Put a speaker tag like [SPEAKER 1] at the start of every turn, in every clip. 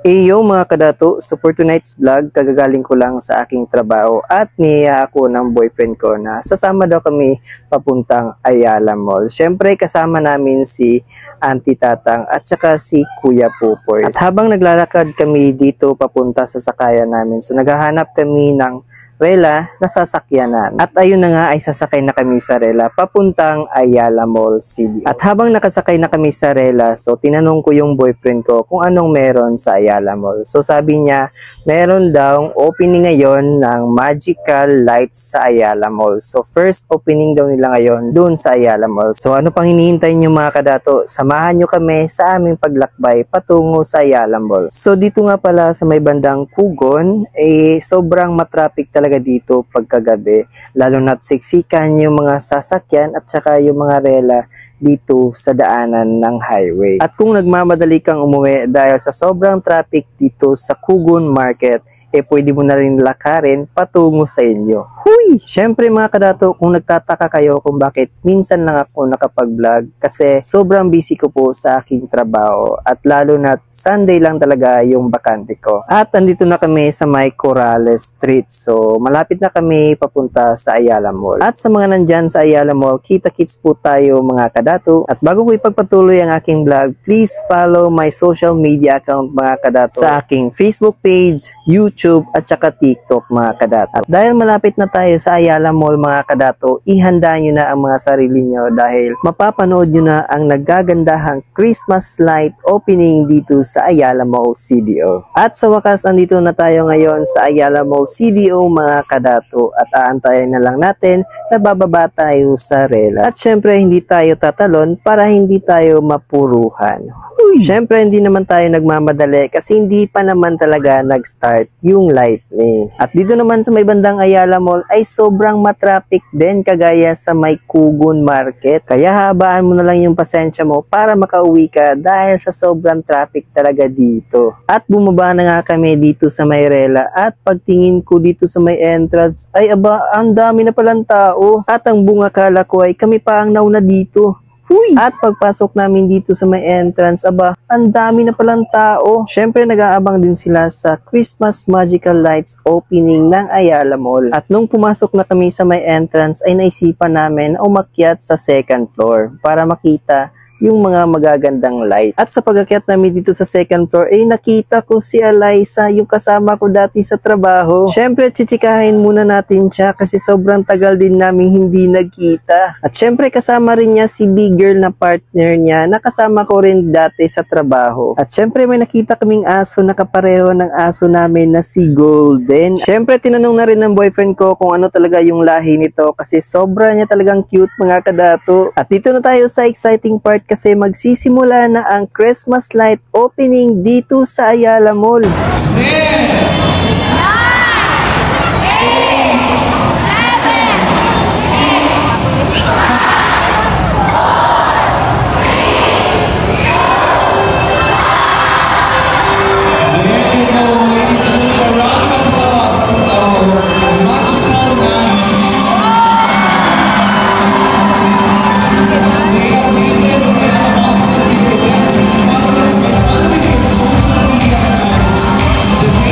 [SPEAKER 1] Yo mga kadato, so for tonight's vlog, kagagaling ko lang sa aking trabaho at niya ako ng boyfriend ko na sasama daw kami papuntang Ayala Mall. Syempre kasama namin si Auntie Tatang at saka si Kuya Pupoy. At habang naglalakad kami dito papunta sa sakayan namin, so naghahanap kami ng rela na sasakyanan. At ayun na nga ay sasakay na kami sa rela papuntang Ayala Mall City. At habang nakasakay na kami sa rela, so tinanong ko yung boyfriend ko kung anong meron sa Ayala Mall. So sabi niya, meron daw opening ngayon ng magical lights sa Ayala Mall. So first opening daw nila ngayon doon sa Ayala Mall. So ano pang hinihintay niyo mga kadato? Samahan niyo kami sa aming paglakbay patungo sa Ayala Mall. So dito nga pala sa may bandang Kugon, sobrang matraffic talaga dito pagkagabi, lalo na't siksikan yung mga sasakyan at saka yung mga rela dito sa daanan ng highway. At kung nagmamadali kang umuwi dahil sa sobrang traffic dito sa Kugon Market, pwede mo na rin lakarin patungo sa inyo. Huy! Syempre mga kadato, kung nagtataka kayo kung bakit minsan lang ako nakapag-vlog, kasi sobrang busy ko po sa aking trabaho at lalo na Sunday lang talaga yung bakante ko. At andito na kami sa may Corrales Street, so malapit na kami papunta sa Ayala Mall. At sa mga nandyan sa Ayala Mall, kita-kits po tayo mga kadato. At bago ko ipagpatuloy ang aking vlog, please follow my social media account mga kadato sa aking Facebook page, YouTube, at saka TikTok mga kadato. At dahil malapit na tayo sa Ayala Mall mga kadato, ihanda nyo na ang mga sarili nyo dahil mapapanood nyo na ang naggagandahang Christmas light opening dito sa Ayala Mall CDO. At sa wakas, andito na tayo ngayon sa Ayala Mall CDO mga kadato at aantayin na lang natin na bababa tayo sa rela. At syempre hindi tayo tatalon para hindi tayo mapuruhan. Syempre hindi naman tayo nagmamadali kasi hindi pa naman talaga nag-start yung lightning. At dito naman sa may bandang Ayala Mall ay sobrang matraffic din kagaya sa may Kugon Market. Kaya habaan mo na lang yung pasensya mo para makauwi ka dahil sa sobrang traffic talaga dito. At bumaba na nga kami dito sa may rela at pagtingin ko dito sa may entrance ay aba, ang dami na palang tao. At ang bunga kala ko ay kami pa ang nauna dito. Huy! At pagpasok namin dito sa may entrance, aba, ang dami na palang tao. Syempre nag-aabang din sila sa Christmas Magical Lights opening ng Ayala Mall. At nung pumasok na kami sa may entrance ay naisipan namin na umakyat sa second floor para makita yung mga magagandang lights. At sa pag-akyat namin dito sa second floor ay nakita ko si Eliza, yung kasama ko dati sa trabaho. Syempre chichikahin muna natin siya kasi sobrang tagal din namin hindi nagkita. At syempre kasama rin niya si big girl na partner niya na kasama ko rin dati sa trabaho. At syempre may nakita kaming aso na kapareho ng aso namin na si Golden. Syempre tinanong na rin ng boyfriend ko kung ano talaga yung lahi nito kasi sobra niya talagang cute mga kadato. At dito na tayo sa exciting part kasi magsisimula na ang Christmas light opening dito sa Ayala Mall.
[SPEAKER 2] 10, 9, 8, 7, 6, 5, 4, 3, 2, 1.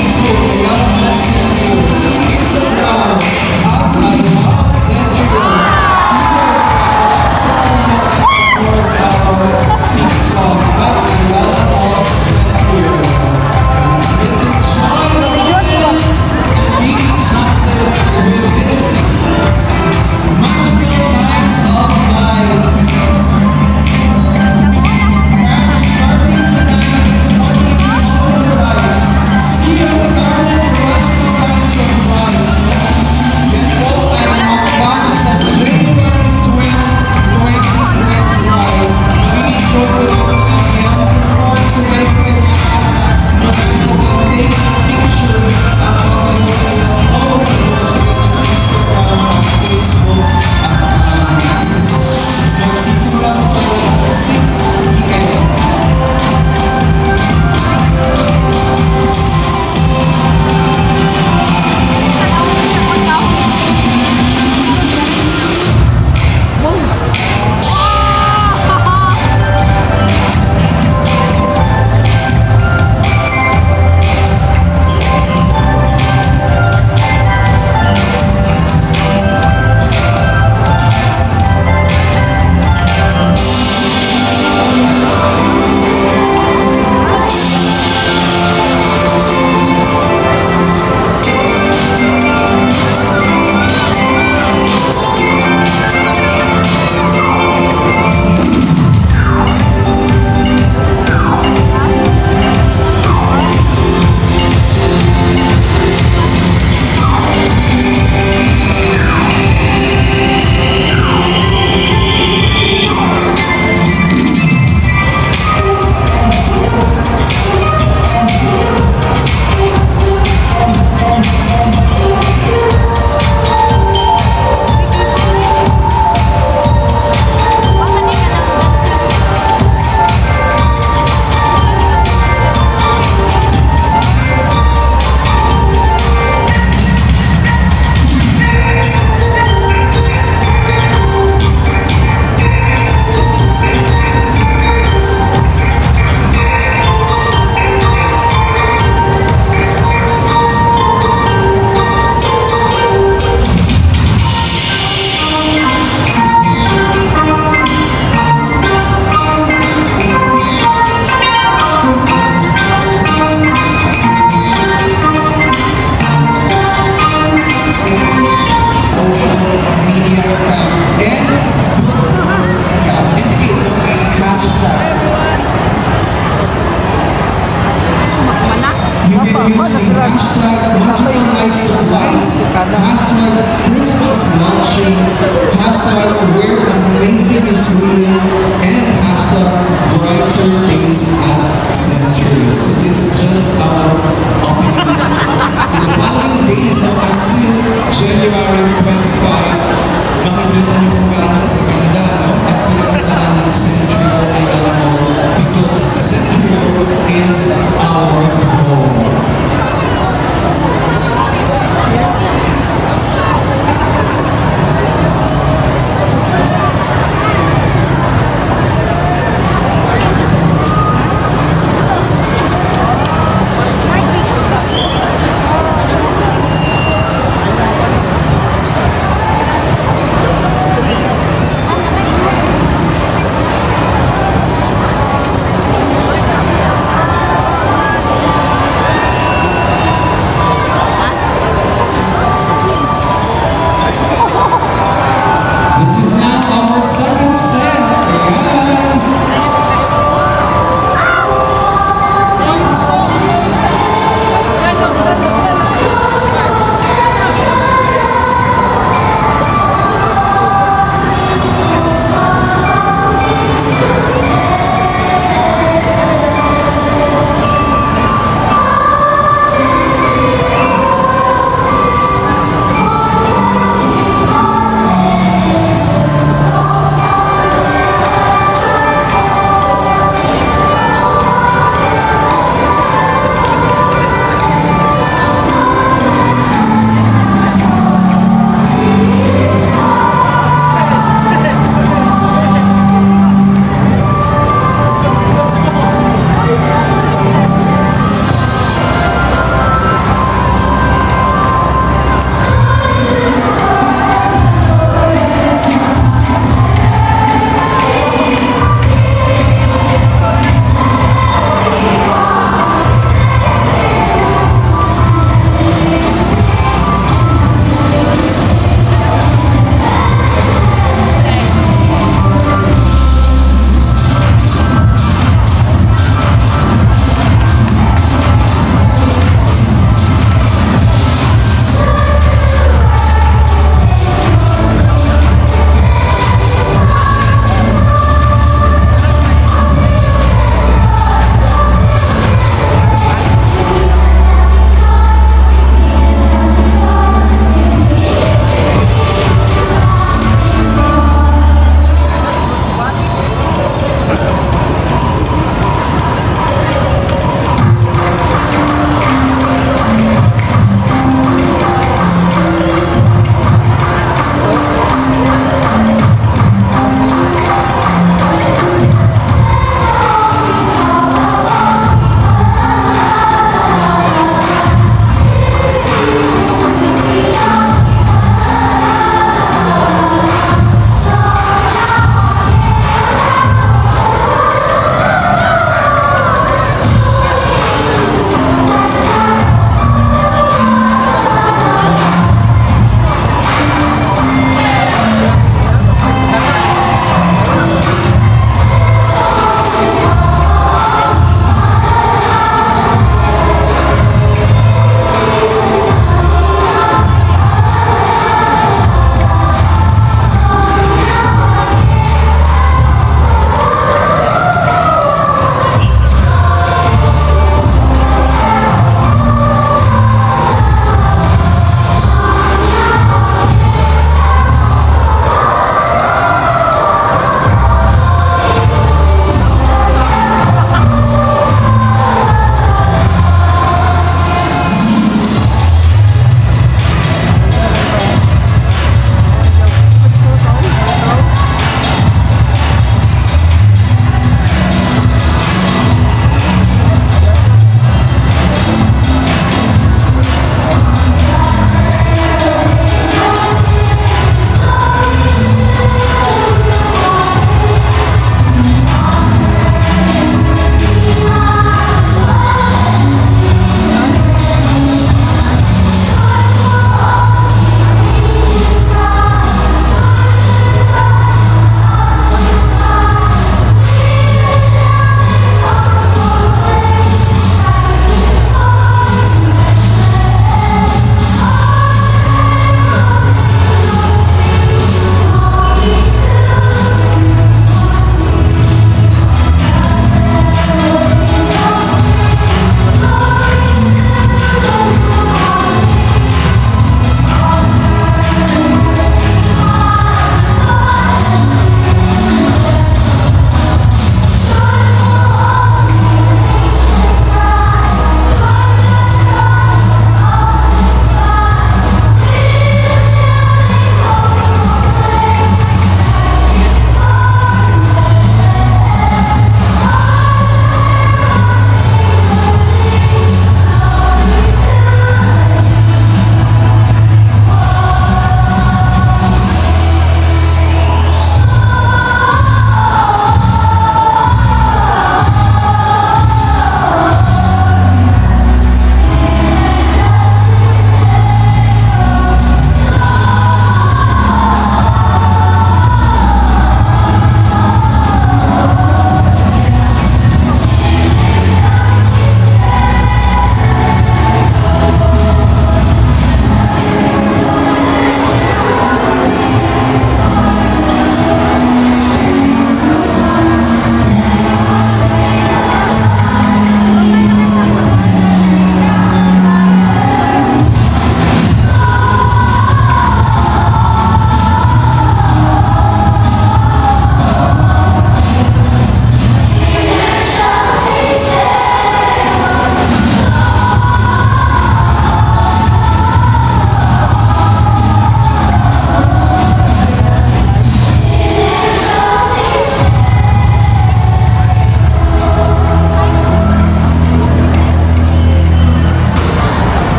[SPEAKER 2] using hashtag Magical Nights of Lights, hashtag Christmas Launching, hashtag Where Amazing is Real, and hashtag Brighter Days at Century. So this is just our openings. In the following days until January 25, makikita niyo kung gaano kaganda, no? At pinagandaan ng Century Ayala Mall because Century is our home.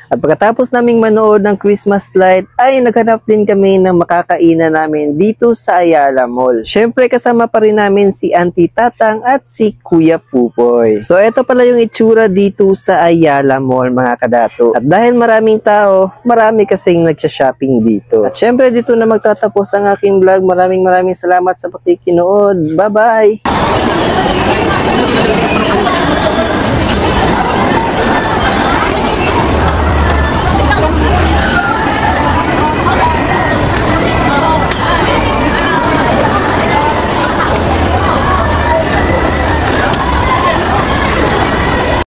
[SPEAKER 1] At pagkatapos naming manood ng Christmas light, ay naghanap din kami ng makakainan namin dito sa Ayala Mall. Syempre kasama pa rin namin si Auntie Tatang at si Kuya Pupoy. So ito pala yung itsura dito sa Ayala Mall mga kadato. At dahil maraming tao, marami kasing nagsha-shopping dito. At syempre dito na magtatapos ang aking vlog. Maraming salamat sa pakikinood. Bye-bye!